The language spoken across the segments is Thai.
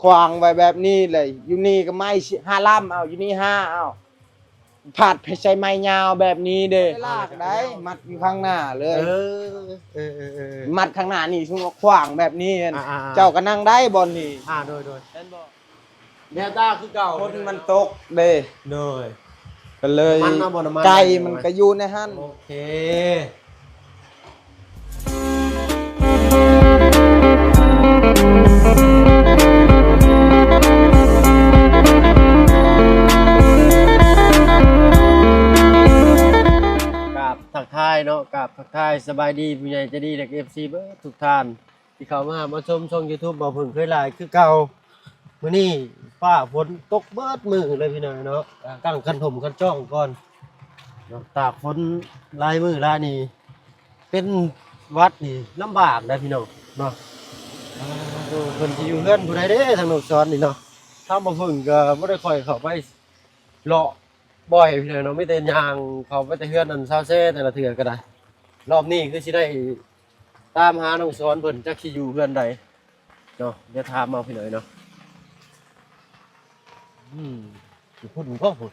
ขวางไว้แบบนี้เลยอยู่นี่ก็ไม้5 ลำเอาอยู่นี่5เอาผัดไปใช้ไม้ยาวแบบนี้เด้ลากได้มัดอยู่ข้างหน้าเลยมัดข้างหน้านี่ชุมขวางแบบนี้เจ้าก็นั่งได้บนนี่โดยเล่นบ่แนวตาคือเก่าคนมันตกเด้โดยก็เลยไก่มันก็อยู่ในหั่นโอเคทักทายเนาะกับทักทายสบายดีผู้ใหญ่ใจดีเด็ก FC เบิดทุกท่านที่เข้ามาชมช่อง YouTube บ่เพิ่งเคยหลายคือเก่ามื้อนี้ฟ้าฝนตกเบิดมื้อเลยพี่น้องเนาะตั้งคันถมคันจ้องก่อนเนาะตากฝนหลายมื้อหลายนี่เป็นวัดนี่ลำบากนะพี่น้องเนาะเพิ่นสิอยู่เฮือนผู้ใดเด้ทางนกสอนนี่เนาะถ้าบ่เพิ่งก็บ่ได้ค่อยเข้าไปเลาะบ่อยพี่น้องเนาะมีแต่ย่างเข้าไปแต่เฮือนนั่นซาวเซ่แต่ละเทื่อก็ได้รอบนี้คือสิได้ตามหาน้องสอนเพิ่นจักสิอยู่เฮือนใดเนาะเดี๋ยวถามเอาพี่น้อยเนาะพูดก็พูด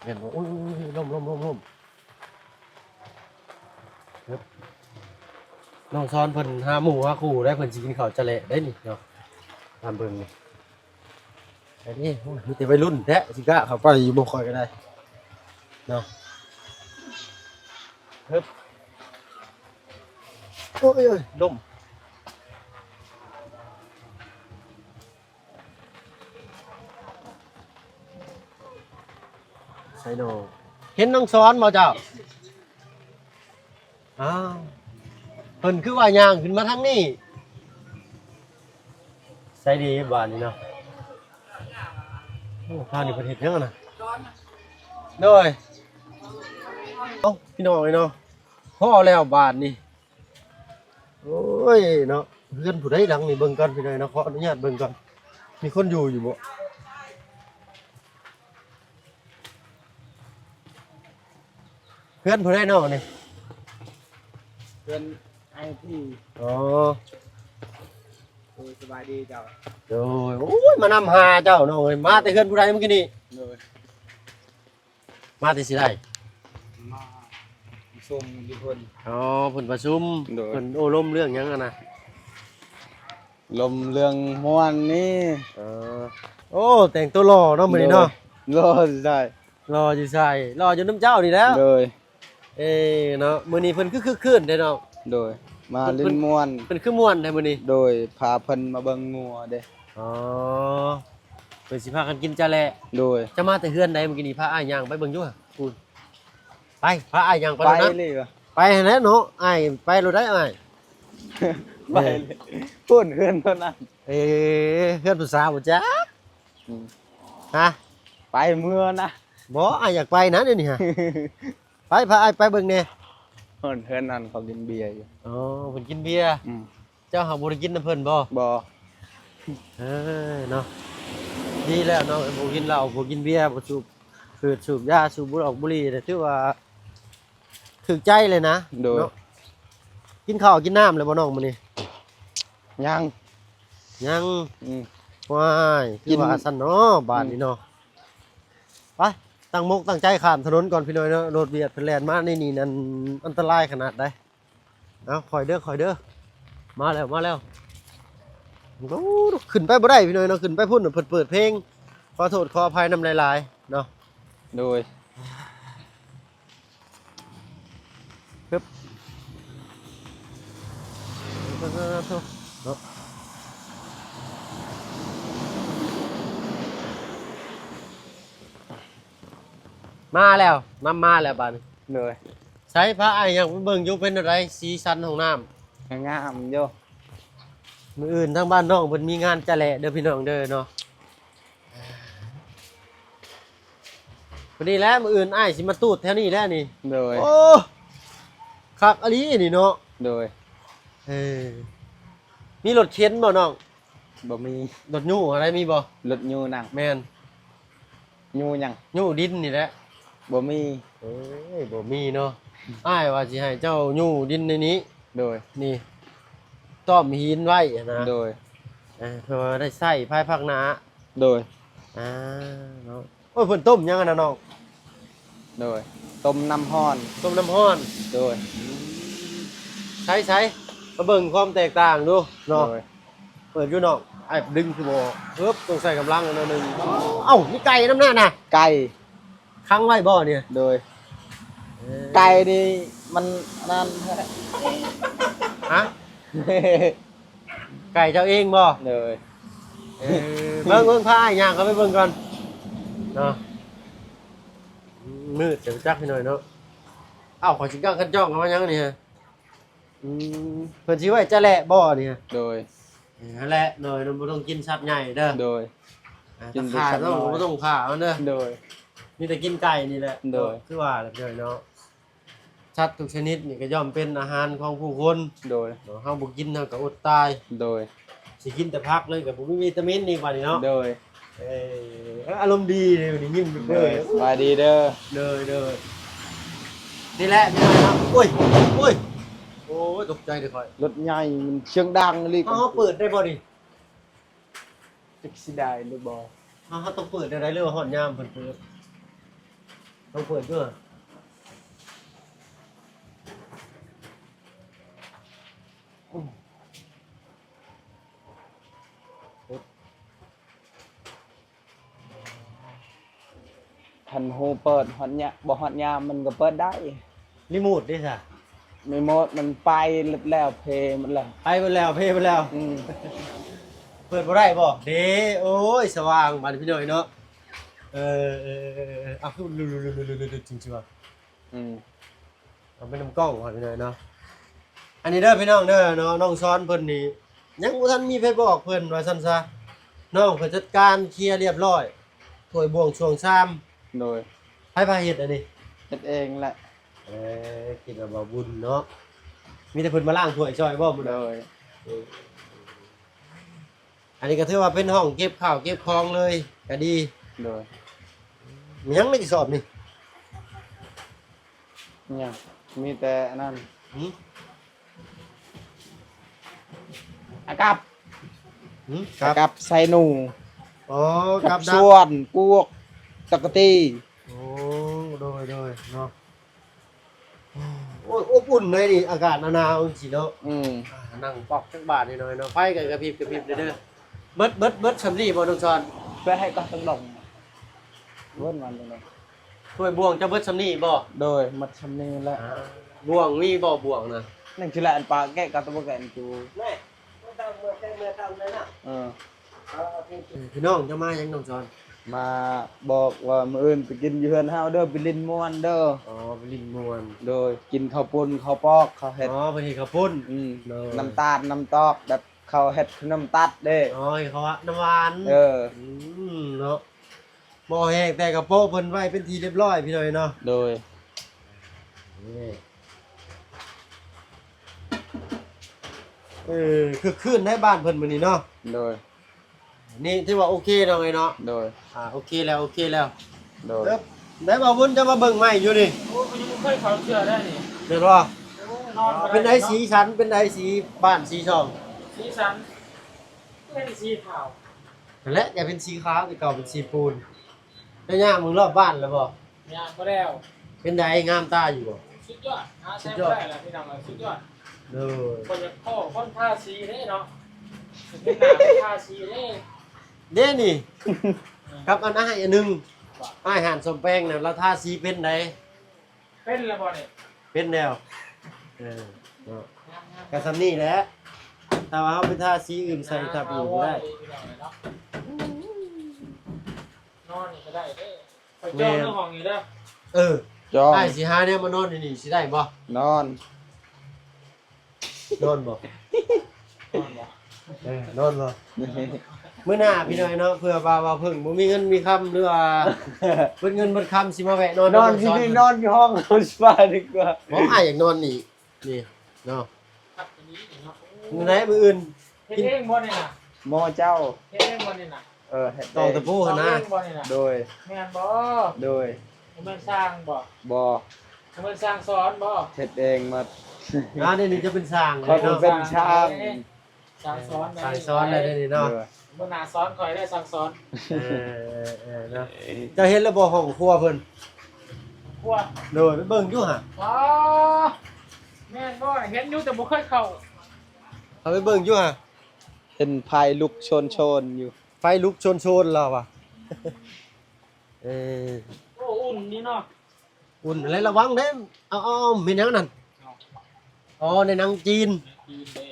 เห็นว่าอุ้ยล่มครับน้องซ้อนเพิ่นหาหมูหาคู่ได้เพิ่นสิกินข้าวจะเละได้นี่เนาะตามเบิ่งนี่อันนี้มีแต่วัยรุ่นแท้สิกะเข้าไปอยู่บ่ค่อยก็ได้เนาะครับโอ้ยล่มไซโนเห็นน้องซ้อนบ่เจ้าอ้าวเพิ่นคือว่าย่างขึ้นมาทางนี้ใส่ดีบ้านนี้เนาะโอ้พานี่เพิ่นเฮ็ดยังน่ะโดยเอ้าพี่น้องเนาะพอแล้วบ้านนี่โอ้ยเนาะเพื่อนผู้ใดหลังนี่เบิ่งกันพี่น้อยเนาะขออนุญาตเบิ่งก่อนมีคนอยู่บ่เพื่อนผู้ใดเนาะนี่เพื่อนไอ้ที่อ๋อโอ้ยสบายดีเจ้าโอ้ยโอ้ยมานำหาเจ้าเนาะมาแต่เพื่อนผู้ใดเมื่อกี้นี่มาแต่สิได้มาส่งอยู่เพิ่นอ๋อเพิ่นประชุมเพิ่นโอ้ล้มเรื่องหยังอ่ะนะลมเรื่องม่วนนี่โอ้แต่งตัวหล่อเนาะมื้อนี้เนาะรอใช่รออยู่ใช่รออยู่น้ำเจ้านี่แล้วเลยเนาะมื้อนี้เพิ่นคือคืนเด้เนาะโดยมาลิ้นม่วนเพิ่นคือม่วนได้มื้อนี้โดยพาเพิ่นมาเบิ่งงัวเด้อ๋อเพิ่นสิพากันกินจ้าแหละโดยจะมาแต่เฮือนใดเมื่อกี้นี่พาอ้ายย่างไปเบิ่งอยู่อ่ะพูดไปพาอ้ายย่างไปแล้วนะเลยว่ะไปหั่นแหละเนาะอ้ายไปรถได้อ้ายไปเลยพูดเฮือนเท่านั้นเฮือนผู้สาวบ่จ๊ะฮะไปเมื่อนะบ่อ้ายอยากไปนะเดี๋ยวนี้ฮะไปพาอ้ายไปเบิ่งแน่เฮือนนั่นเขากินเบียร์อยู่อ๋อเพิ่นกินเบียร์เจ้าหาบ่ได้กินนำเพิ่นบ่เนาะดีแล้วเนาะบ่กินเหล้าบ่กินเบียร์บ่สูบยาสูบบุหรี่บุหรี่แต่ถือว่าถึกใจเลยนะเนาะกินข้าวกินน้ำเลยบ่น้องมื้อนี้ยังว้ายคือว่าซั่นเนาะบ้านนี้เนาะไปตั้งมกตั้งใจข้ามถนนก่อนพี่น้อยเนาะรถเบียดเพิ่นแล่นมาในนี่นั่นอันตรายขนาดใดเอาคอยเด้อมาแล้วโอ้ขึ้นไปบ่ได้พี่น้อยเนาะขึ้นไปพุ่นเพิ่นเปิดเพลงขอโทษขออภัยนำหลายๆเนาะโดยปึ๊บเนาะมาแล้วนำมาแล้วบาดนี้เลยใช้พระอ้ายยังเบิ่งอยู่เป็นอะไรสีสันของน้ำงามโยมื้ออื่นทางบ้านน้องเพิ่นมีงานจะแหละเด้อพี่น้องเด้อเนาะพอดีแล้วมื้ออื่นอ้ายสิมาตูดแถวนี้แล้วนี่โดยโอ้คักอะลีนี่เนาะโดยมีรถเข็นบ่น้องบ่มีรถยูอะไรมีบ่รถยูนั่งแม่นยูหยังยูดินนี่แหละบ่มีบ่มีเนาะอ้ายว่าสิให้เจ้ายูดินในนี้โดยนี่ต้อมหินไว้นะโดย เพื่อได้ใส่ภายภาคหน้า โดย เนาะโอ้ยเพิ่นต้มยังอะนะน้อง โดยต้มน้ำร้อน ต้มน้ำร้อน โดย ใช้มาเบิ่งความแตกต่างดูเนาะ โดย เปิดอยู่น้องไอ้ดึงคือบ่ปึ๊บต้องใส่กำลังอันนึงเอ้ามีไก่น้ำหน้าน่ะ ไก่ ค้างไว้บ่เนี่ย โดยไก่นี่มันนั่น ฮะไก่เจ้าเองบ่ โดย เบิ่งพาอ้ายย่างเข้าไปเบิ่งก่อนเนาะมืดเสียงจักให้หน่อยเนาะเอ้าขอสิก้างคันจ้องกันมายังนี่ฮะเพิ่นสิไว้จะแหละบ่นี่ฮะ โดย นั่นแหละหน่อยบ่ต้องกินสัตว์ใหญ่เด้อ โดย กินแต่ ขา สัตว์น้ ต้ อ อย งบ่ต้องขามันเด้อ โดย มีแต่กินไก่นี่แหละ โดย คือว่าแหละเนาะสัตว์ทุกชนิดนี่ก็ย่อมเป็นอาหารของผู้คน โดย เนาะเฮาบ่กินเฮาก็อดตาย โดย สิกินแต่ผักเลยก็บ่มีวิตามินนี่กว่านี่เนาะ โดย อารมณ์ดีเลยวันนี้ยิ้ม โด เลย ย สบายดีเด้อ เลยนี่แหละพี่น้องครับโอ้ยโอ้ยตกใจเลยค่อย รถใหญ่มันเชียงดังเลย เขาเปิดได้บ่ดิ จักสิได้หรือบ่ เขาต้องเปิดได้เรื่องหอดยามเปิดต้องเปิดด้วย ทันโฮเปิดฮอดเนี่ยบ่ฮอดยามมันก็เปิดได้ รีโมทดิจ้ะ ไม่หมดมันไปแล้วเพมันแล้ว ไปไปแล้วเพไปแล้ว อืม เปิดบ่ได้บ่เด้โอ้ยสว่างบาดพี่น้อยเนาะเอาคือจริงๆว่ะ อืม เอาเป็นน้ำกล้องก่อนพี่น้อยเนาะอันนี้เด้อพี่น้องเด้อเนาะน้องซ้อนเพิ่นนี่ยังบ่ทันมีไผบอกเพิ่นว่าซั่นซะน้องเพิ่นจัดการเคลียร์เรียบร้อยถ้วยบวงช่วงซ้ำ โดย ไผพาเฮ็ดอันนี้ เฮ็ดเองแหละ กินบ่บุญเนาะมีแต่เพิ่นมาล้างถ้วยช่วยบ่มื้อ โด นี้ ย อันนี้ก็ถือว่าเป็นห้องเก็บข้าวเก็บของเลยก็ดี โดย มีหยังในกระสอบนี่ เนี่ยมีแต่อันนั่น หืม อากับ หืม อากับใส่หนู อ๋อกับดัก ส่วนกวกตะกะตี โอ้โดยเนาะโอ้ยอบอุ่นเลยนี่อากาศหนาวๆสิเนาะ นั่งปอกจักบาทนิดหน่อยเนาะไฟกันกระพริบเด้อเบิดสำลีบ่น้องชอน เพื่อให้ก็ต้องลงเว้นวันเลย ถ้วยบวงจะเบิดสำลีบ่ โดยมัดชำนี้แหละ บวงมีบ่บวงนะ นั่นคือแหละอันปลาแกะกับตัวแกะอันจู แม่ต้องเมื่อทำเลยนะ เออ พี่น้องจะมายังน้องชอน มาบอกว่ามื้ออื่นไปกินอยู่เฮือนเฮาเด้อไปลินม่วนเด้อ อ๋อไปลินมวน โดยกินข้าวปุ้นข้าวปอกข้าวเห็ด อ๋อไปเฮ็ดข้าวปุ้น โดย น้ำตาลน้ำตอกแบบข้าวเห็ดคือน้ำตัดเด้ อ๋อเขาว่าน้ำหวาน เออ เนาะบ่แห้งแต่กระโปะเพิ่นไว้เป็นทีเรียบร้อยพี่น้อยเนาะ โดย นี่คือคืนให้บ้านเพิ่นมื้อนี้เนาะ โดย นี่ถือว่าโอเคเนาะไงเนาะ โดย โอเคแล้วโอเคแล้ว โดย ได้บ่วุ้นจะมาเบิ่งใหม่อยู่นี่ โอ้ยยังไม่เคยเขาเชื่อได้นี่ เดี๋ยวว่า นอน เป็นไดสีชั้นเป็นไดสีบ้านสีช่อง สีสันเป็นสีขาว นั่นแหละอย่าเป็นสีขาวแต่เก่าเป็นสีปูนแล้วย่ามึงรอบบ้านแล้วบ่ ยางก็แล้ว เป็นไดงามตาอยู่บ่ สุดยอดหาแซ่บได้แล้วพี่น้องสุดยอด เด้อ คนจะข้อคนท่าสีนี่เนาะเป็นหนาเป็นท่าสีนี่ เด้นี่ ครับอันอ้ายอันหนึงอ้ายหานสมแป้งน่ะเราทาสีเป็นได เป็นแล้วบ่เนี่ย เป็นแล้วเนาะก็ซำนี้แหละถ้าว่าเฮาไปทาสีอื่นใส่ทับอีกบ่ได้ นอนนี่ก็ได้เด้ไปจองเรื่องห้องอยู่เด้อ เออ จอง อ้ายสิหาเนี่ยมานอนนี่สิได้บ่ นอน นอนบ่ นอนบ่ นอนบ่มื้อหน้าพี่น้อยเนาะเพื่อว่าเพิ่งบ่มีเงินมีคำหรือว่าเพิ่นเงินเพิ่นคำสิมาแวะนอน นอนที่นี่นอนอยู่ห้องนอนสบายดีกว่า บ่อ้ายอยากนอนนี่เนาะ ครับอันนี้เนาะ มื้อไหนมื้ออื่น เฮ็ดเองบ่เนี่ยน่ะ หมอเจ้า เฮ็ดเองบ่เนี่ยน่ะ เฮ็ด ตอกตะปู เฮ็ หั่นนะ ดเองบ่เนี่ยน่ะ โดย แม่นบ่ โดย แม่นสร้างบ่ บ่ แม่นสร้างสอนบ่ เฮ็ดเองหมา งานนี่จะเป็นสร้าง เขา เนาะ เป็นชาม ส สั่งสอน สายซ้อนได้นี่เนาะ เมื่อนาซ้อนคอยได้สั่งสอน เนาะจะเห็นระบบของครัวเพิ่น พวก โดยไปเบิ่งอยู่ห่ะ อ๋อแม่นบ่เห็นอยู่แต่บ่เคยเข้า เอาไปเบิ่งอยู่ห่ะ เห็นไฟลุกโชนอยู่ ไฟลุกโชนเราว่ะเออ โอ้อุ่นนี่เนาะ อุ่นอะไรระวังเด้เอามีหยังนั่นอ๋อในหนังจีน ดีเด้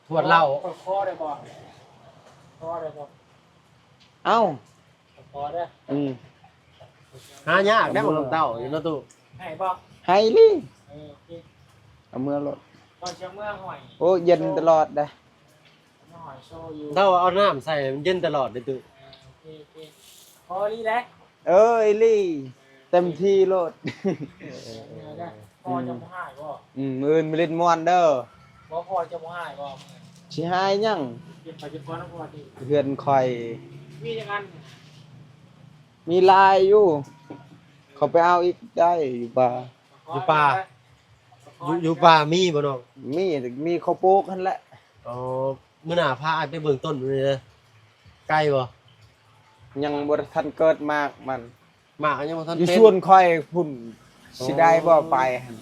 ทวดเหล้า คอได้บ่คอได้บ่ เอ้า คอได้ หายากได้บ่น้ำเต้าอยู่เนาะตู้ ให้บ่ ไฮลี่ ที่ เอามือรถ ตอนเชียงเมืองหอย โอ้เย็นตลอดได้ หอยโชว์อยู่ เต้าเอาน้ำใส่มันเย็นตลอดเลยตู้ พอนี่แหละ เอ้ยลี่เต็มที่โลด พอจะบ่หายบ่ มื้ออื่นไปเล่นม่วนเด้อ บ่พอจะบ่หายบ่ สิหายยัง เก็บไปจะพอน้ำพอดี เฮือนคอย มีอย่างนั้น มีลายอยู่ เขาไปเอาอีกได้อยู่ป่า อยู่ป่ามีบ่น้อง มีข้าวโป๊กนั่นแหละ อ๋อมื้อหน้าพาไปเบิ่งต้นมันเลยเด้อไกลบ่ ยังบ่ทันเกิดมากมัน หมากยังบ่ทัน อยู่ เป็น ชวนคอยพุ่นสิได้บ่ไปหั่น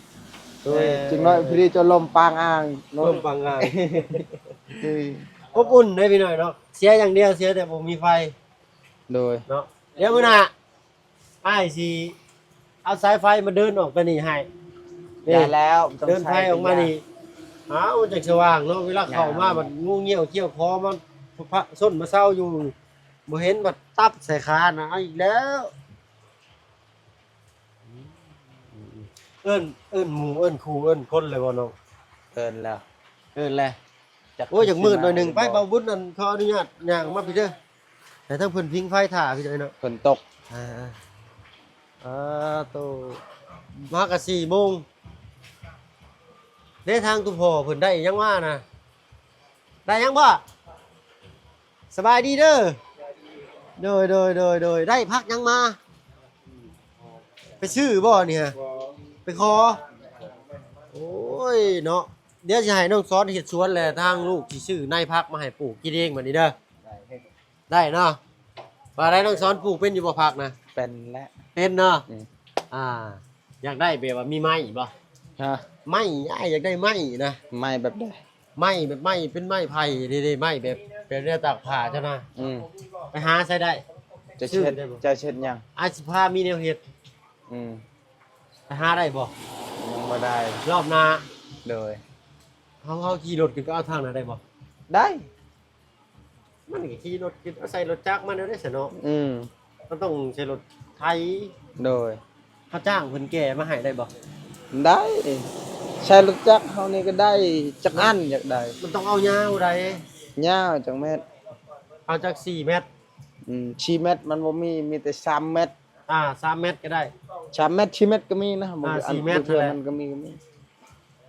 จึงน้อยพี่จะลมปางอ่าง ร่มบางงาน เอ้ย อบอุ่นได้พี่หน่อยเนาะเสียอย่างเดียวเสียแต่บ่มีไฟ โดย เนาะเดี๋ยวมื้อหน้าอ้ายสิเอาสายไฟมาเดินออกไปนี่ให้ ได้แล้วต้อง เดินไฟ ใช้ ออกมานี่อ้าวมันจักสว่างเนาะเวลาเข้ามามันงูเงี้ยวเขี้ยวคอมันพระส้นมาเศร้าอยู่บ่เห็นบัดตับใส่ขานะเอาอีกแล้วเอิ้นหมู่เอิ้นครูเอิ้นคนเลยบ่น้อง เกินแล้ว เอิ้นแหละโอ้ยจากมืดหน่อยหนึงไปเบาบุญนั่นขออนุญาตย่างมาพี่เด้อแต่ทั้งเพิ่นพิงไฟถ่าพี่เด้อเนาะ ฝนตก โตมาก็4 โมงเด้ทางตุพ่อเพิ่นได้ยังว่านะได้ยังบ่สบายดีเด้อโดยได้พักยังมา ไปชื่อบ่เนี่ยไปขอโอ้ยเนาะเดี๋ยวสิให้น้องซ้อนเฮ็ดสวนแหละทางลูกสิซื้อนายพักมาให้ปลูกกินเองบัดนี้เด้อได้เนาะว่าได้น้องซ้อนปลูกเป็นอยู่บ่พักนะ เป็นและ เป็นเนาะ อืม อยากได้แบบว่ามีไม้บ่ ฮะ ไม้อยากได้ไม้นะ ไม่แบบใด ไม้แบบไม้เป็นไม้ไผ่ดีๆไม้แบบเป็นเรื่องตากผ้าเจ้านะ อืม ไปหาใช้ได้ จะ ชื่อ เช็ด ได้บ่ จะเช็ดยัง อาสิพามีแนวเฮ็ด อืม ไปหาได้บ่ ยังบ่ได้ รอบหน้า โดย เฮาขี่รถขึ้นก็เอาทางนั้นได้บ่ ได้ มันก็ขี่รถขึ้นเอาใส่รถจักรมาได้ซะเนาะ อืม มันต้องใช้รถไถ โดย เขาจ้างเพิ่นแก่มาให้ได้บ่ ได้ใช้รถจักรเฮานี่ก็ได้จักอันอยากได้ มันต้องเอายาวได้ ยาวจังเม็ด เอาจาก4 เมตร ชีเม็ดมันบ่มีแต่3เม็ด 3 เมตรก็ได้ 3เม็ดชีเม็ดก็มีนะบ่ 4เม็ด เพื่อน แหละ มันก็มี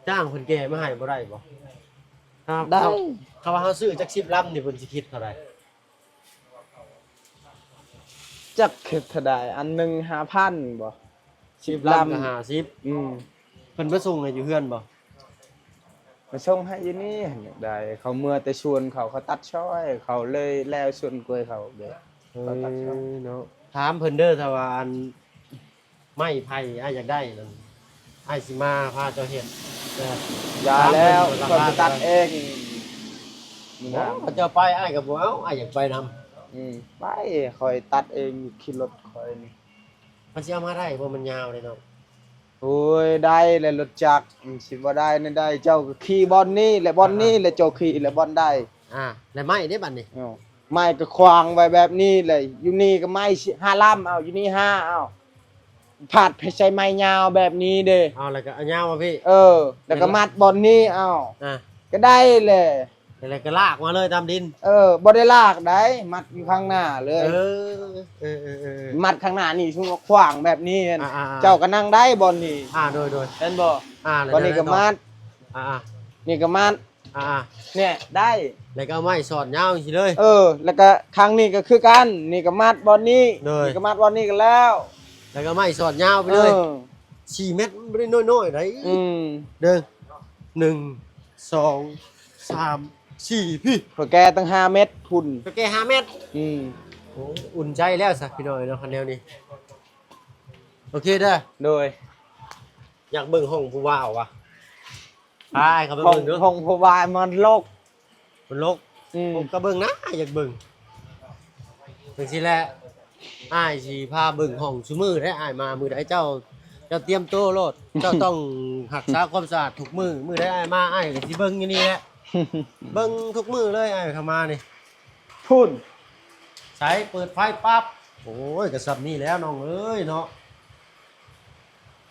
จ้างเพิ่นแก่มาให้บ่ได้บ่ครับ ได้ เขาว่าเฮาซื้อจัก10 ลำนี่เพิ่นสิคิดเท่าใด จักเฮ็ดเท่าใดอันหนึง 5,000บ่10 ลำ ลำ ก็50 อืม เพิ่นมาส่งให้อยู่เฮือนบ่ มาส่งให้อยู่นี่อยากได้ เขาเมื่อแต่ชวนเขาตัดช้อย เขาเลยแล้วชวนกล้วยเขาเด้ เขาตัดช่อง เนาะถามเพิ่นเด้อถ้าว่าอันไม้ไผ่อ้ายอยากได้นั่นอ้ายสิมาพาเจ้าเฮ็ดเด้อ อย่าแล้ว ตาม คน เพิ่ จะ น ตัดเองมึง โอ้ นะ เขาเจ้าไปอ้ายก็บ่เอาอ้ายอยากไปนำ ไปคอยตัดเองอยู่ขี่รถคอยนี่ มันสิเอามาได้บ่มันยาวเลยเนาะ โอ้ยได้เลยรถจักรสิบ่ได้นี่ได้ เจ้าก็ขี่บอลนี่แหละบอลนี่แหละเจ้าขี่แหละบอลได้ แล้วไม้เด้บัดนี้ เอ้าไม้ก็ควางไว้แบบนี้เลยอยู่นี่ก็ไม้5ล่ำเอาอยู่นี่5เอาผัดไปใช้ไม้ยาวแบบนี้เด้ เอาแล้วก็เอายาวมาพี่ แล้วก็มัดบอลนี่เอา อ่า ก็ได้เลย แล้วก็ลากมาเลยตามดิน บ่ได้ลากได้มัดอยู่ข้างหน้าเลย เออ มัดข้างหน้านี่ช่วงขวางแบบนี้ อ่า เจ้าก็นั่งได้บอลนี่ โดย เห็นบ่ แล้ว บอลนี่ก็มัด อ่า นี่ก็มัด เนี่ยได้ แล้วก็เอาไม้สอดยาวสิเลย แล้วก็ครั้งนี้ก็คือกันนี่ก็มัดบอลนี่ เลย นี่ก็มัดบอลนี่กันแล้ว แล้วก็ไม้สอดยาวไปเลย4 เมตรบ่ได้น้อยๆได้ อืม เด้อ1 2 3 4พี่ พอแกตั้ง5 เมตรพุ่น ก็แค่5เมตร อืม โอ้อุ่นใจแล้วสักพี่น้อยเนาะคันแนวนี้โอเคเด้อ โดย อยากเบิ่งห้องผู้ว่าวว่ะไปเขาไป ห้อง เบิ่งเด้อ ห้องพบายมันโลก มันลก อืม ผมก็เบิ่งนะอยากเบิ่งจังซี่แหละอ้ายสิพาเบิ่งห้องซุมื้อได้อ้ายมามื้อใดเจ้าเตรียมโตวโลดเจ้าต้องรักษาความสะอาดทุกมื้อใดอ้ายมาอ้ายก็สิเบิ่งอยู่นี่แหละเบิ่งทุกมื้อเลยอ้ายเข้ามานี่ พุ่น ใช้เปิดไฟปั๊บโอ้ยก็ซับนี่แล้วน้องเอ้ยเนาะ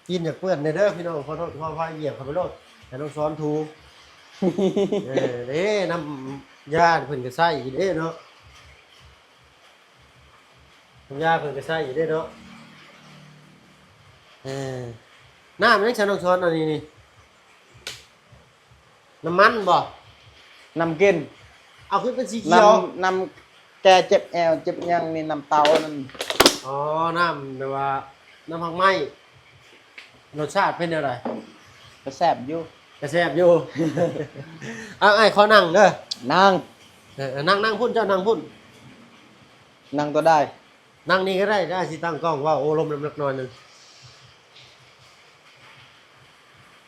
กินอยากเปื้อนในเด้อพี่น้องขอโทษขออภัยเหยียบเข้าไปโลดแต่น้องซ้อนถูเด้น้ำยาเพิ่นก็ใส่อีกเด้เนาะน้ำยาเพิ่นก็ใส่อีกเด้เนาะน้ำมันยังใช้น้องซ้อนอันนี้นี่น้ำมันบ่ นำกิน เอาขึ้นเป็นสีเขียว นำแกเจ็บแอวเจ็บยังนี่นำเตานั่น อ๋อน้ำแบบว่าน้ำผักไหม้รสชาติเป็นอะไร ก็แสบอยู่ กระแซบอยู่ เอาไอ้ขอนั่งเด้อ นั่ง นั่งพุ่นเจ้านั่งพุ่น นั่งก็ได้ นั่งนี่ก็ได้สิตั้งกล้องว่าโอ้ลมเล็กน้อยหนึง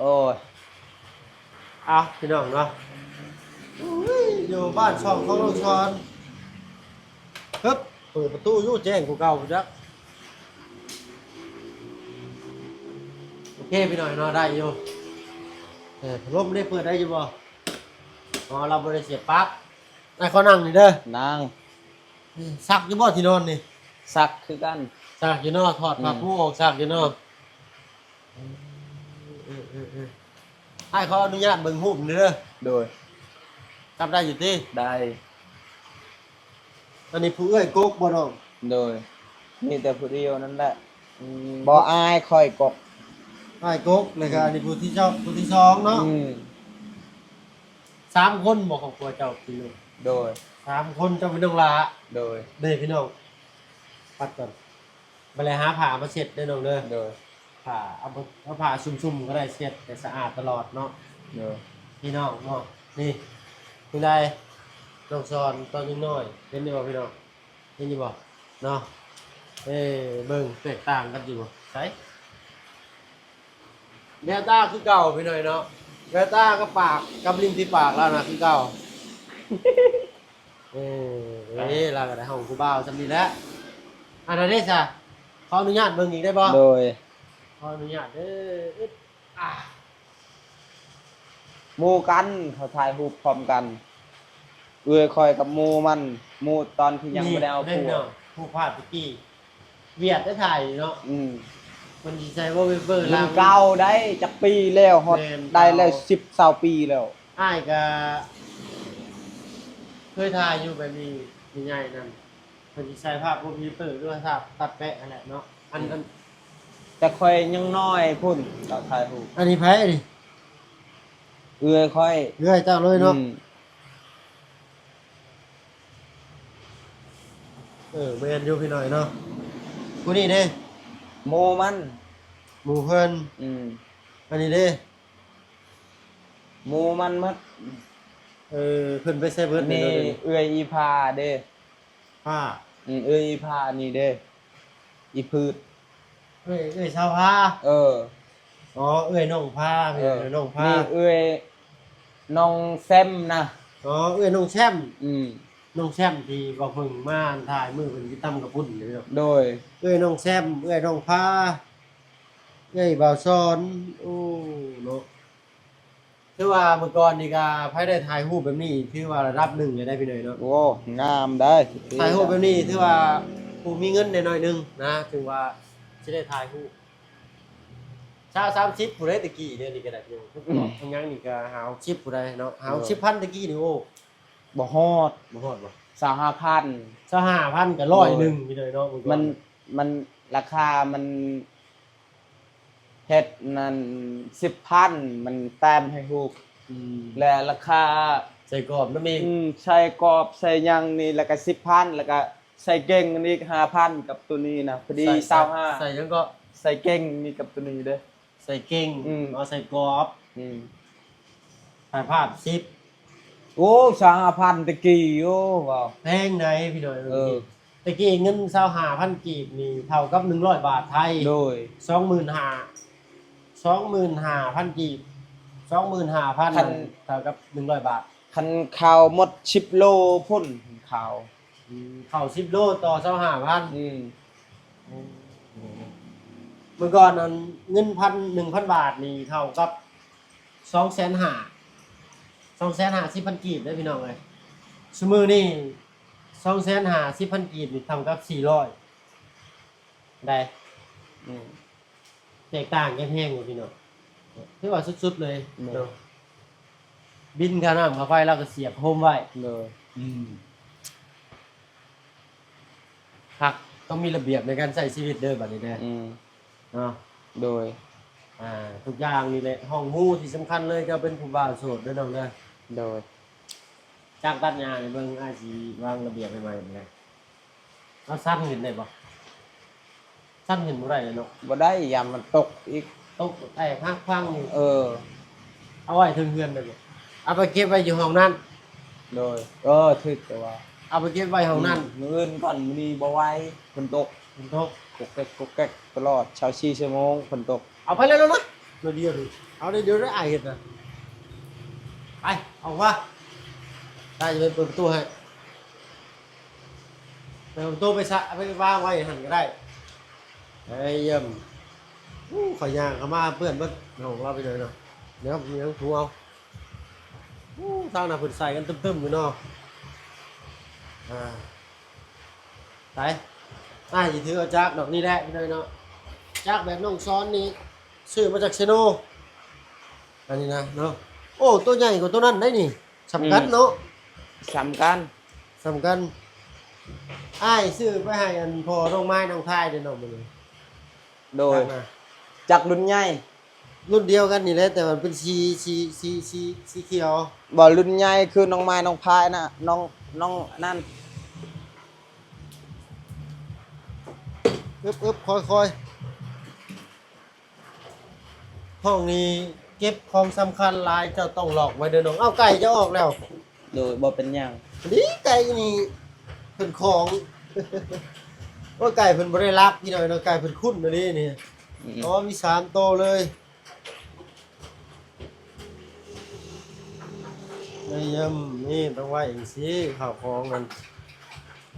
โอ้ย เอาพี่น้องเนาะอุ้ยอยู่บ้านช่องของเราชอนฮึบเปิดประตูอยู่แจ้งกูเก่าจักโอเคพี่น้องเนาะได้อยู่พัดลมได้เปิดได้อยู่บ่อ๋อเราบ่ได้เสียบปลั๊กไอ้ขอนั่งนี่เด้อ นั่ง ซักอยู่บ่ที่นอนนี่ ซักคือกัน ซักอยู่เนาะถอดผ้าปูออกซักอยู่เนาะไอ้ขออนุญาตเบิ่งรูปนี่เด้อ โดย จำได้อยู่ติ ได้ อันนี้ผู้เอ้ยกกบ่น้อง โดยมีแต่ผู้เดียวนั่นแหละบ่อายคอยกบ ไอ้กกแล้วก็อันนี้ผู้ที่เจ้าผู้ที่สองเนาะ อืม 3คนบ่ครอบครัวเจ้าพี่น้อง โดย 3คนเจ้าเป็นน้องหลา โดย เด้พี่น้องปัดก่อนบ่ได้หาผ้ามาเช็ดเด้อน้องเด้อ โดย ผ้าเอาผ้าชุ่มๆก็ได้เช็ดแต่สะอาดตลอดเนาะ โดย พี่น้องเนาะนี่คุณได้น้องสอนตอนยังน้อยเห็นอยู่บ่พี่น้องเห็นอยู่บ่เนาะเบิ่งแตกต่างกันอยู่บ่ใช่แววตาคือเก่าพี่หน่อยเนาะแววตาก็ปากกับริมที่ปากแล้วนะคือเก่าเราก็ได้ห้องกูบ่าวจำนี้แล้วอันนั้นได้จ้ะขออนุญาตเบิ่งอีกได้บ่ โดย ขออนุญาตอึดอ่า หมู่กันเขาถ่ายรูปพร้อมกันเอื้อยคอยกับหมู่มันหมู่ตอนที่ยังบ่ได้เอา นี่ ผัว เนาะผู้พาดตะกี้เวียดได้ถ่ายเนาะ อืม มันดีใจว่าเวเบอร์ มันเก่าได้จักปีแล้วฮอด แม่น ได้แล้ว10-20ปีแล้ว อ้ายก็เคยถ่ายอยู่แบบนี้ใหญ่ๆนั่นมันดีใจภาพพวกนี้เปิดด้วยภาพตัดแปะอะไรเนาะอัน แต่คอยยังน้อยพุ่นเราถ่ายรูป อันนี้แพ้ดิ เอื้อยคอย เรื่อยเจ้าเลยเนาะ อืม แมนอยู่พี่หน่อยเนาะกูนี่เด้ หมู่มัน หมูเพิ่น อืม อันนี้เด้ หมู่มันมัด เพิ่นไปใส่เบิร์ด นี่ เด้อ เอื้อยอีพาเด้ ผ้า เอื้อยอีพานี่เด้อีพืช ชาวผ้า เออ อ๋อน้องผ้าพี่น้องผ้า นี่เอื้อยน้องแซมนะ อ๋อน้องแชมป์ อืม น้องแชมป์ที่บ่เพิ่งมาถ่ายมือเพิ่นสิตํกับพุ่นเด้อ โดย น้องแซมน้องผ้าบ่าวซ้อนโอ้เนาะถือว่าเมื่อก่อนนี่ก็ไผได้ถ่ายรูปแบบนี้ถือว่าระดับหนึ่งเลยได้พี่หน่อยเนาะ โอ้งามได้ ถ่ายรูปแบบนี้ถือว่าผู้มีเงินหน่อยๆนึงนะถึงว่าสิได้ถ่ายรูปชาว30ผู้ใดตะกี้เดี๋ยวนี้ก็ได้พี่ทั้งยังนี่ก็หา10ผู้ใดเนาะหา10,000ตะกี้นี่โอ้ บ่ฮอด บ่ฮอดบ่ 25,000 25,000ก็100นึงพี่หน่อยเนาะเมื่อก่อ มันราคามันเฮ็ดนั่น10,000มันแต้มให้ฮูก อืม และราคา ใส่กรอบน้ำเอง ใส่กรอบใส่หยังนี่แล้วก็10,000แล้วก็ใส่เก่งอันนี้5,000กับตัวนี้นะพอดี ใส่ 25 ยังก็ ใส่เก่งนี่กับตัวนี้เด้อ ใส่เก่ง อืม เอาใส่กรอบ อืม ถ่ายภาพ10 โอ้3,000ตะกี้โอ้ว้าว แพงไหนพี่น้อย เออ ตะกี้เงิน25,000กีบนี่เท่ากับ100บาทไทย โดย 25,000กีบ25,000 คัน เท่ากับ100บาท คันข้าวหมด10โลพุ่นข้าว เข้า10โลต่อ25,000 อืม เมื่อก่อนนั้นเงิน1,000 บาทนี่เท่ากับ250,000กีบได้อพี่น้องเอ้ยซุมื้อนี้250,000กีบนี่เท่ากับ400ได้ อืม แตกต่างกันแห้งอยู่พี่น้องถือว่าสุดๆเลย แม่ เนาะบินค่าน้ำค่าไฟเราก็เสียบโฮมไว้ โดย ครับต้องมีระเบียบในการใช้ชีวิตเด้อบัดนี้เด้อ อืม เนาะ โดย ทุกอย่างนี่แหละห้องฮู้ที่สำคัญเลยก็เป็นผู้บ่าวโสดเด้อน้องเด้อ โดย จากตัดหญ้านี่เบิ่งอาจสิวางระเบียบให้ใหม่เลยเอาสั้นเห็นได้บ่สั้นเห็นบ่ได้เลยเนาะ บ่ได้ยามมันตกอีก ตกไอ้พังๆนี่ เออ เอาไว้ถึงเฮือนได้บ่เอาไปเก็บไว้อยู่ห้องนั้น โดยถึกแต่ว่า เอาไปเก็บไว้ห้องนั้น มื้ออื่นก่อนมื้อนี้บ่ไหวฝนตก ฝนตก กกแก๊กตลอดเช้า4ชั่วโมงฝนตก เอาไปเลยนะเดี๋ยวดิเอาเดี๋ยวได้ไอ้เห็นนะไปออกมาได้จะเป็นเปิดประตูให้เปิดประตูไปซะไปวางไว้หันก็ได้ไอ้เยี่ยมขอยยางเข้ามาเพื่อนเบิ้ลของเราไปเลยเนาะเดี๋ยวมีทั้งทูเอาทางหน้าผืนใส่กันตึ้มๆอยู่เนาะไปจะถือเอาจักดอกนี้แหละไปเลยเนาะจักแบบน้องซ้อนนี่ซื้อมาจากเชโนอันนี้นะเนาะโอ้ตัวใหญ่กว่าตัวนั้นได้นี่สำคัญเนาะ สำคัญ สำคัญอ้ายซื้อไปให้อันพอน้องไม้น้องทายเด้อน้องมื้อนี้ โดย นะ จักรุ่นใหญ่ รุ่นเดียวกันนี่แหละแต่มันเป็นสีเขียว บ่รุ่นใหญ่คือน้องไม้น้องพายน่ะน้องนั่น อึบค่อยห้องนี้เก็บของสำคัญหลายเจ้าต้องหลอกไว้เด้อน้องเอ้าไก่จะออกแล้ว โดยบ่เป็นหยัง นี่ไก่นี่เป็นของ ว่าไก่เป็นบริรักพี่หน่อยเนาะไก่เป็นคุ้นนะนี่นี่ อืม อ๋อมี3โตวเลยนี่ยำนี่ต้องไว้อย่างสิข้าวของมัน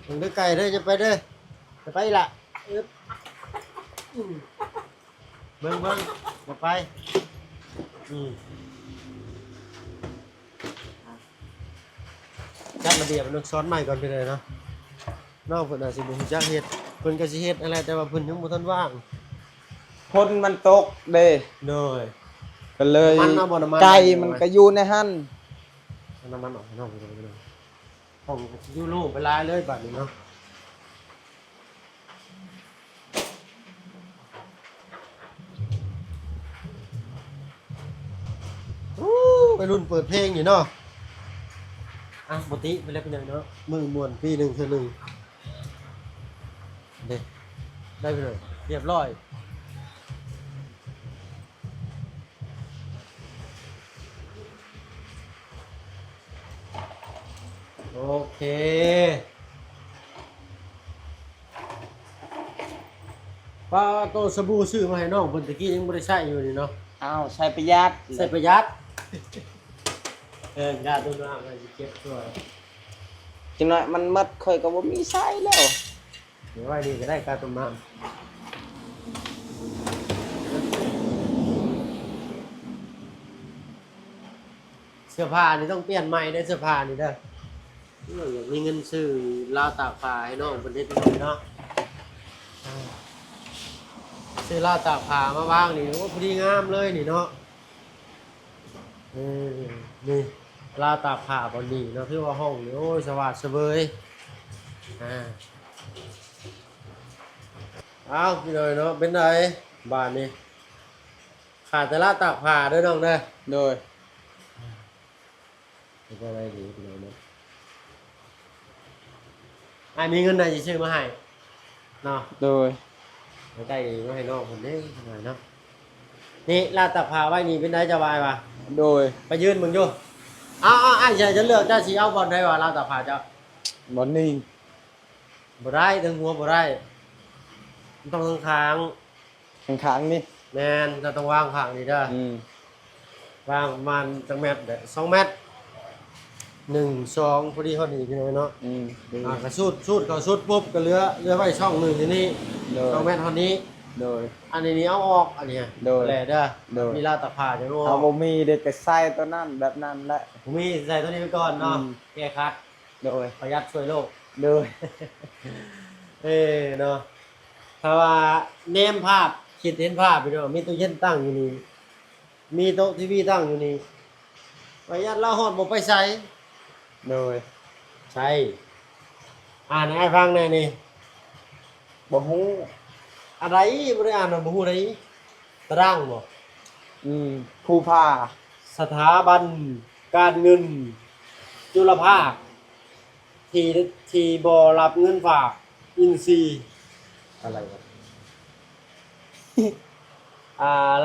มึงได้ไก่ได้อจะไปเด้อจะไปละอึ๊บเบิ่งจะไปจัดระเบียบมันต้องซ้อนใหม่ก่อนไปเลยเนาะนอกเพิ่นอาจสิบ่ฮู้จักเฮ็ดเพิ่นก็สิเฮ็ดอะไรแต่ว่าเพิ่นยังบ่ทันว่าง คนมันตกเด้ โดย ก็เลย มันเอาบ่น้ำมัน ไก่มันก็อยู่ในหั่น น้ำมันออกนอกไปเลยห้องยูโรไปลายเลยบัดนี้เนาะไปรุ่นเปิดเพลงอยู่เนาะปกติไปแล้วเป็นยังเนาะมือมวนปีหนึ่งเทื่อหนึ่งเด็ได้ไปเลยเรียบร้อยโอเคป้าโตสบู่ซื้อมาให้น้องเพิ่นตะกี้ยังบ่ได้ใช้อยู่นี่เนาะ อ้าวใช้ประหยัด ใส่ประหยัดกาตัวน้ำมันสิเก็บตัว จังหน่อยมันหมดค่อยก็บ่มีใช้แล้ว เดี๋ยวไว้นี่ก็ได้กาตัวน้ำเสื้อผ้านี่ต้องเปลี่ยนใหม่ได้เสื้อผ้านี่เด้ออยากมีเงินซื้อราวตากผ้าให้น้องเพิ่นเฮ็ดให้เนาะซื้อราวตากผ้ามาวางนี่โอ้พอดีงามเลยนี่เนาะนี่ราวตากผ้าบนนี้เนาะคือว่าห้องนี่โอ้ยสวัสดิ์เสบยเอาพี่หน่อยเนาะเป็นไงบ้านนี้ขาดแต่ราวตากผ้าเด้อน้องเด้อ โดย เป็นอะไรดีพี่หน่อยเนาะมีเงินไหนจะซื้อมาให้เนาะ โดย ไม่ได้มาให้น้องคนนี้หน่อยเนาะนี่ราวตากผ้าไว้นี่เป็นไงจะวายวะ โดย ไปยืนมึงอยู่ เอาไอ้ใหญ่จะเลือกเจ้าสิเอาบอลได้ว่าเราตะพาเจ้า บ่นี่ บ่ได้ถึงหัวบ่ได้มันต้องค้าง ข้างๆนี่ แม่นจะต้องวางข้างนี่เด้อ วางประมาณจังเมตรเด้อ2เมตร1 2พอดีเท่านี้พี่น้องเนาะก็สูดก็สูดปุ๊บก็เหลือไว้ช่องหนึงที่นี่2เมตรเท่านี้ โดย อันนี้เอาออกอันนี้ โดย แหละเด้อ โดย มีลาตะพาจัง เอาบ่มีเด็กก็ใส่ตัวนั้นแบบนั้นแหละ ผมมีใส่ตัวนี้ไปก่อนเนาะ แก้คัด โดย ประหยัดช่วยโลก โดย เนาะถ้าว่าเนมภาพคิดเห็นภาพไปเนาะมีตู้เย็นตั้งอยู่นี่มีโต๊ะทีวีตั้งอยู่นี่ประหยัดละฮอดบ่ไปใช้ โดย ใช่อ่านให้ฟังหน่อยนี่ บ่ฮู้ อะไรบ่ได้อ่านว่าบ่ฮู้ได้ตารางบ่ ผู้พา สถาบันการเงินจุลภาคที่บ่รับเงินฝากอินซีย์อะไรวะ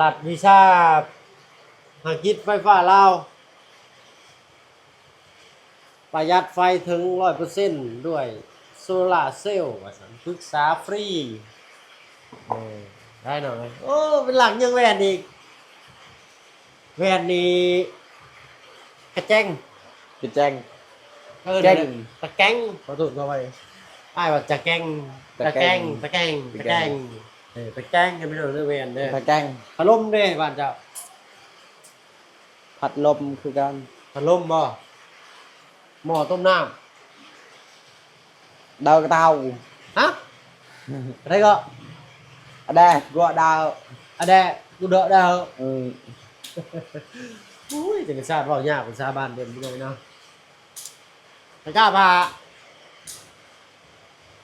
รัฐวิชาหากิจไฟฟ้าลาวประหยัดไฟถึง 100% ด้วยโซลาร์เซลล์ว่าซั่นปรึกษาฟรีได้หน่อยโอ้เป็นหลังยังแว่นอีกแว่นนี้กระแจง พี่แจ้ง แจ้งตะแกงขอโทษเข้าไปอ้ายว่าจะแกงตะแกงตะแกงตะแกงตะแกงกันไปเลยเด้อแว่นเด้อ ตะแกรง พัดลมเด้บ้านเจ้า พัดลมคือกัน พัดลมบ่หม้อต้มน้ำ ดาวกระเตา ฮะอะไรก็ อะแดกัวดาว อะแดะกูเดาะดาว Ừ. อุ้ยจะเป็นชาติเว้ายากเป็นชาบ้านเด่นพี่น้องเนาะตะกร้าพา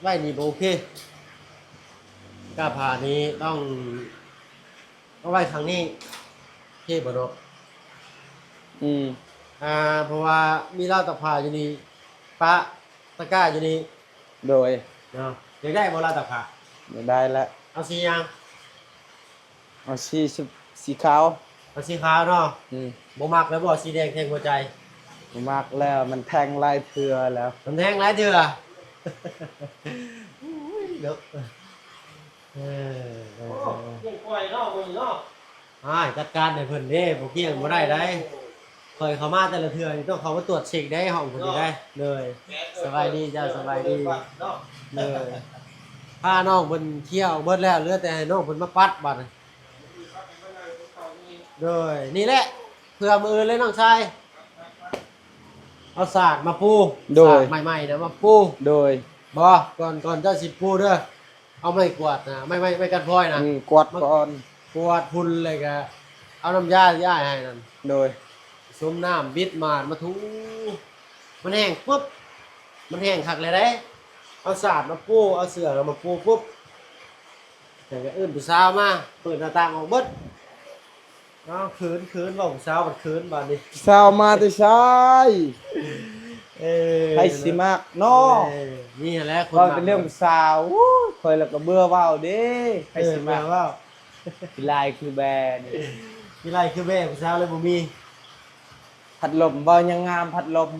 ไว้นี่บ่โอเคกล้าพานี้ต้องเอาไว้ครั้งนี้โอเคบ่เนาะ Ừ. เพราะว่ามีเหล้าตะพาอยู่นี่ปะตะกร้าอยู่นี่ Rồi. เนาะอยากได้บ่เหล้าตะพา Ở đây là เอาสีหยัง ở xì khao. เอาสีขาวเนาะ Ừ. บ่มักแล้วบ่สีแดงแทงหัวใจ Mặc là mình thang lai thừa là มันแทงหลายเทื่ออุ้ยเนาะเออ เก่งกว่าเนาะมึงเนาะ จัดการให้เพิ่นเด้บ่เกี่ยงบ่ได้ได้ข่อยเข้ามาแต่ละเทื่อนี่ต้องเข้ามาตรวจเช็คได้ห้องเพิ่นนี่ได้เลยสบายดีจ้าสบายดี เนาะ เลยพาน้องเพิ่นเที่ยวเบิดแล้วเหลือแต่ให้น้องเพิ่นมาปัดบัดนี้เลยนี่แหละเพื่อมือเลยน้องชายเอาสากมาปู โดย สากใหม่ๆนะมาปู Rồi. บ่ก่อนเจ้าสิปูเด้อเอาไม้กวาดนะไม่กันพลอยนะ Ừ. Quạt con. กวาดพุ่นเลยก็เอาน้ำยาที่อ้ายให้นั่น Rồi. ส้มน้ำบิดมาดมาถูมันแห้งปุ๊บมันแห้งคักเลยเด้เอาสาดมาปูเอาเสือมาปูปุ๊บแต่ก็อื่นผู้สาวมาเปิดหน้าต่างออกเบิดเอาคืนบอกผู้สาวมันคืนบาดนี้ Sao mà tôi sai? เออ Hay xì mạc nó. นี่แหละคน Coi cái lượng sao. Thôi là có bưa vào đi. ให้ Hay สิ xì มา mạc. ว่า Cái lai cứ bè này. มีไรคือแม่ผู้สาวเลยบ่มี Phật lộm vào nhà ngam phật lộm.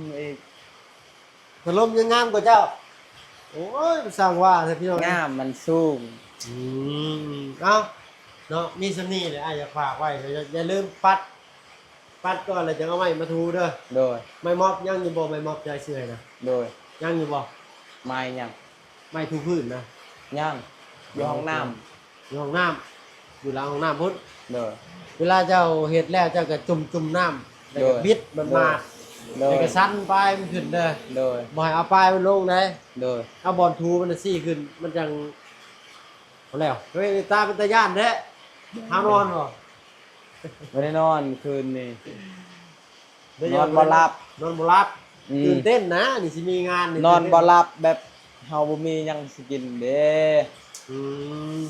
พัดลมยังงามกว่าเจ้าโอ้ยสร้างว่าเถอะพี่น้อง Ngam mình xuống. เอาเนาะมีสำนีเลยอ้ายอยากฝากไว้อย่าลืมปัดก่อนแล้วจะเอาไม้มาทูเด้อ Rồi. ไม้ม็อบยังอยู่บ่ไม้ม็อบใจเสื่อยนะ Rồi. ยังอยู่บ่ Mai nhằng. ไม้ทูพื้นนะ Nhằng. Vô hông nam. อยู่ห้องน้ำอยู่หลังห้องน้ำพุ่น Rồi. เวลาเจ้าเฮ็ดแล้วเจ้าก็จุ่มน้ำแล้วก็ โดย บิดมันมาแล้วก็ Rồi. สั้นปลายมันขึ้นเด้อ Rồi. บ่ให้เอาปลายมันลงเด้ Rồi. เอาบอลทูมันน่ะซี่ขึ้นมันจังเอาแล้วเฮ้ยตาเป็นตาย่านแท้หานอนบ่ Mới đây nonคืนนี่ ได้ นอนบ่หลับ นอนบ่หลับ อืม ตื่นเต้นนะนี่สิมีงาน นอนบ่หลับแบบเฮาบ่มีหยังสิกินเด้ อืม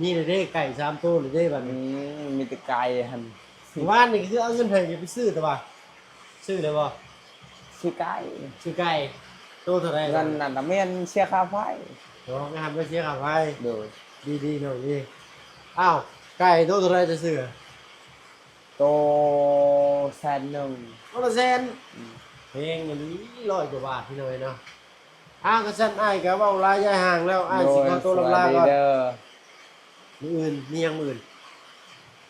นี่เลยเด้ไก่3ตัวเลยเด้บัด อื นี้ มีแต่ไก่หั่น ว่านนี่คือเอาเงินให้ไปซื้อแต่ว่าซื้อได้บ่ สิไก่ ซื้อไก่ตัวเท่าไหร่ เงินนั่นน่ะแม่นเสียค่าไฟ โอ้งานบ่เสียค่าไฟ โดย ดีๆหน่อยดีอ้าวไก่ตัวเท่าไหร่จะซื้อ โตแสนหนึ่ง คนละแสนเพลงอันนี้100 กว่าบาทพี่น้อยเนาะก็ซั่นอ้ายก็เว้าลายยายห่างแล้วอ้ายสิขอตัวลำลาก่อน เด้อ มื้ออื่นมีหยังมื้ออื่น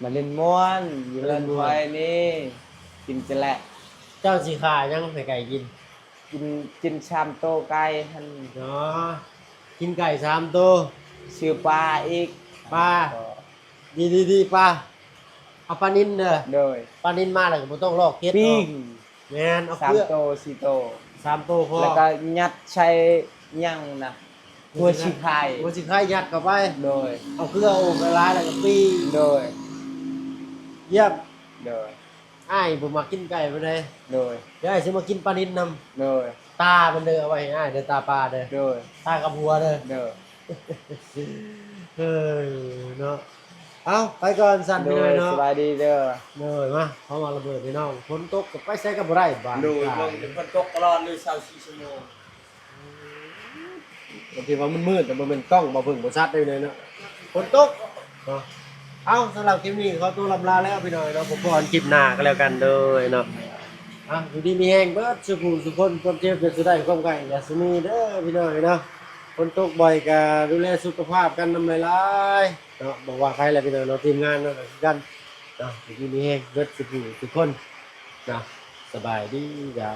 มาเล่นม่วนอยู่เล่นไฟนี่กินจะแหละ เจ้าสิขายังให้ไก่กิน กินชามโตไก่ท่าน เนาะกินไก่3ตัว ชื่อปลาอีก ปลาดีปลาเอาปลานิลเด้อ โดย ปลานิลมาแล้วก็บ่ต้องลอกเกล็ดอ ปิ้ อง กแม่นเอา สาม เกลือ โตสี่โต 3ตัวพอ แล้วก็ยัดใช้ยังนะหัวชีไข่ หัวสิไข่ยัดเข้าไป โดย เอาเกลือโอบละลายแล้วก็ปิ้ง โดย เยี่ยม โดย อ้ายบ่มากินไก่บ่ได้ โดย เดี๋ยวอ้ายสิมากินปลานิลนำ โดย ตามันเด้อเอาไว้ให้อ้ายเด้อตาปลาเด้อ โดย ตากับหัวเด้อ โดย เออเนาะเอาไปก่อนสั่น โด ไปเลย ยเนาะ สบายดีเด้อ เนยมาเขามาระเบิดพี่น้องฝนตกกับไปใช้กับบ่ได้บ้าน โดยลงเป็นคนตกตลอดเลย24ชั่วโมง บางทีว่ามันมืดแต่มันเป็นกล้องบ่เพิ่งบ่ชัดได้เลยเนาะฝนตกเนาะเอาสำหรับคลิปนี้ขอตัวลำลาแล้วพี่น้องเนาะผมพรคลิปหน้าก็แล้วกันเด้อเนาะอยู่ดีมีแฮงเบิดสุขุสุคนความเจ็บจะได้ความไก่อย่าสิมีเด้อพี่น้องเนาะฝนตกบ่อยก็ดูแลสุขภาพกันนำหลายๆเนาะบอกว่าใครแหละพี่น้องเนาะทีมงานเนาะกันเนาะอยู่ดีมีแฮงเบิดสุขุสุคนเนาะสบายดีจ้ะ